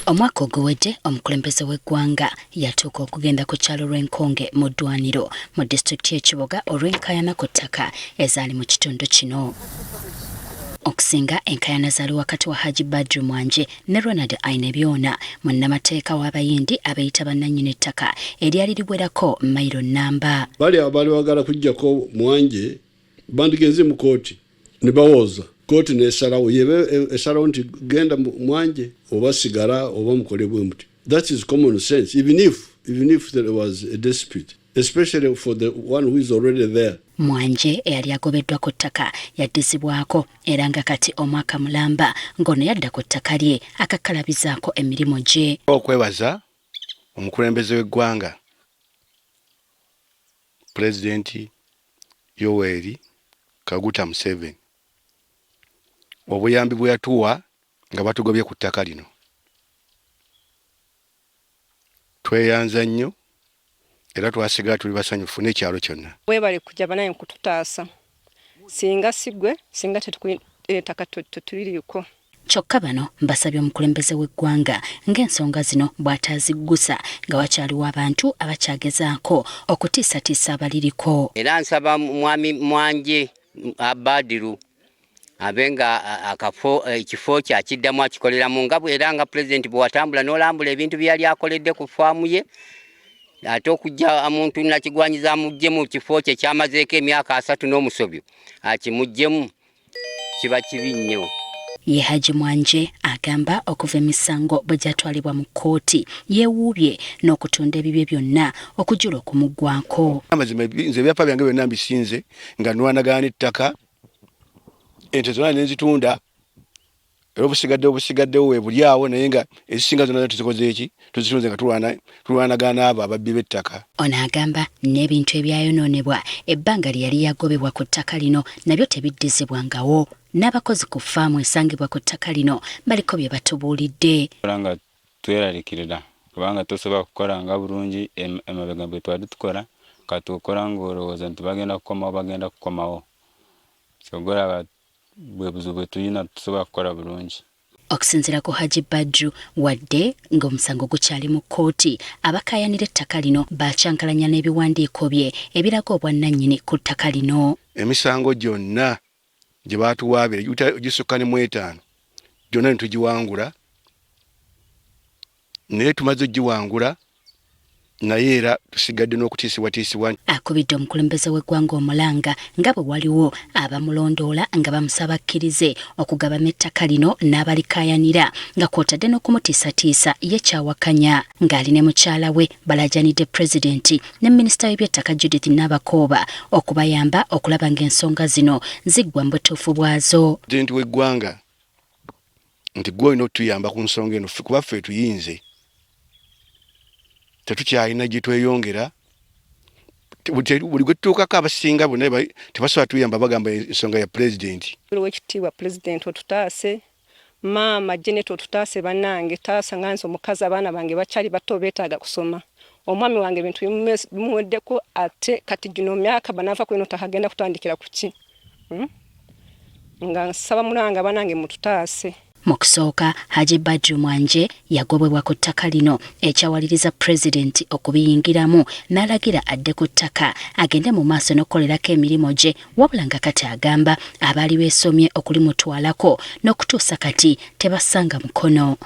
Omwaka oguwedde omukulembeze w'eggwanga yatuuka okugenda ku kyalo lw'Enkonge mu ddwaniro mu disitulikiti y'Ekiboga olw'enkayana ku ttaka ezaali mu kitundu kino. Okusinga enkayana zaali wakati wa Haji Badru Mwanje ne Ronald Ainebyona, munnamateeka w'abayindi abeeyita bannannyini ettaka eryali liwerako mayiro nnamba. Bali abaali baagala kuggyako Mwanje bandigenze mu kooti ne bawooza. Kooti n'esalawo esalawo nti genda Mwanje oba sigala oba mukole bwe muti. That is common sense, even if there was a dispute, especially for the one who is already there. Mwanje eyali agobeddwa ku ttaka yaddizibwako era nga kati omwaka mulamba ng'ono yadda ku ttaka lye akakalabizaako emirimu gye. Okwebaza omukulembeze w'eggwanga Pulezidenti Yoweri Kaguta Museveni obuyambi bwe yatuwa nga batugobye ku ttaka lino. Tweyanza nnyo era twasigala tuli basanyufu n'ekyalo kyonna. Webale kujja banaye nkututaasa singa sigwe singa tetukuleetaka tuliriko. Kyokka bano mbasabye omukulembeze w'eggwanga ng'ensonga zino bw'ataaziggusa nga wakyaliwo abantu abakyagezaako okutiisatiisa abaliriko. Era nsaba mwami Mwanje Abadiru abenga ekifo kyakiddamu akikoleramu nga era nga pulezidenti bwe watambula n'olambula ebintu bye yali akoledde ku faamu ye, ate okujja omuntu nakigwanyiza amugye mu kifo kye kyamazeeko emyaka 3 n'omusobyo akimugyemu kiba kibi nnyo. Ye Haji Mwanje agamba okuva emisango bwe gyatwalibwa mu kkooti yeewuubye n'okutunda ebibye byonna okujula okumuggwako. Amazima nze ebyapa byange byonna mbisinze nga nwanagana n'ettaka ente zonna nenzitunda era obusigaddewo we buli awo naye nga ezisinga zonna tuzikoze eki tuzitunze nga tulwanagana abo ababbi b'ettaka. Ono agamba n'ebintu ebyayonoonebwa ebbanga lye yali yagobebwa ku ttaka lino nabyo tebiddizibwangawo. N'abakozi ku ffaamu esangibwa ku ttaka lino baliko bye batubuulidde. Nga tweralikirira kubanga tosobola kukola nga bulungi emabega bwe twali tukola katukola ng'olowooza nti bagenda kukomawo bagenda kukomawo. Sogolaba bwe buzibu bwe tulina tusobola kukola bulungi. Okusinziira ku Haji Badru, wadde ng'omusango gukyali mu kkooti, abakaayanira ettaka lino bakyankalanya n'ebiwandiiko bye ebiraga obwannannyini ku ttaka lino. Emisango gyonna gye baatuwaabira gisukka ne mu 5 gyonna ne tugiwangula, naye tumaze ogiwangula naye era tusigadde n'okutiisibwatiisibwa. Akubidde omukulembeze w'eggwanga omulanga nga bwe waliwo abamulondoola nga bamusaba akkirize okugabamu ettaka lino n'abalikaayanira nga kw'otadde n'okumutiisatiisa ye kyawakanya ng'ali ne mukyala we balajanidde pulezidenti ne minisita w'ebyettaka Judith Nabakooba okubayamba okulaba ng'ensonga zino ziggwa mu butuufu bwazo. Pulezidenti w'eggwanga nti gwe olina otuyamba ku nsonga eno kuba ffe tuyinze. Tetukyalina gye tweyongera buli gwe tutuukako abasinga bonna tebasobola tuyamba bagamba ensonga ya pulezidenti. Wekitiibwa pulezidenti otutaase, maama Janet otutaase bannange, taasa nga nze omukazi abaana bange bakyali bato beetaaga kusoma. Omwami wange ebintu bimuweddeko ate kati gino myaka banaava kweno takagenda kutandikira ku ki? Nga nsaba mulanga bannange mututaase. Mu kusooka Haji Badru Mwanje yagobebwa ku ttaka lino ekyawaliriza pulezidenti okubiyingiramu n'alagira adde ku ttaka agende mu maaso n'okukolerako emirimu gye, wabula nga kati agamba abaali beesomye okulimutwalako n'okutuusa kati tebasanga mukono.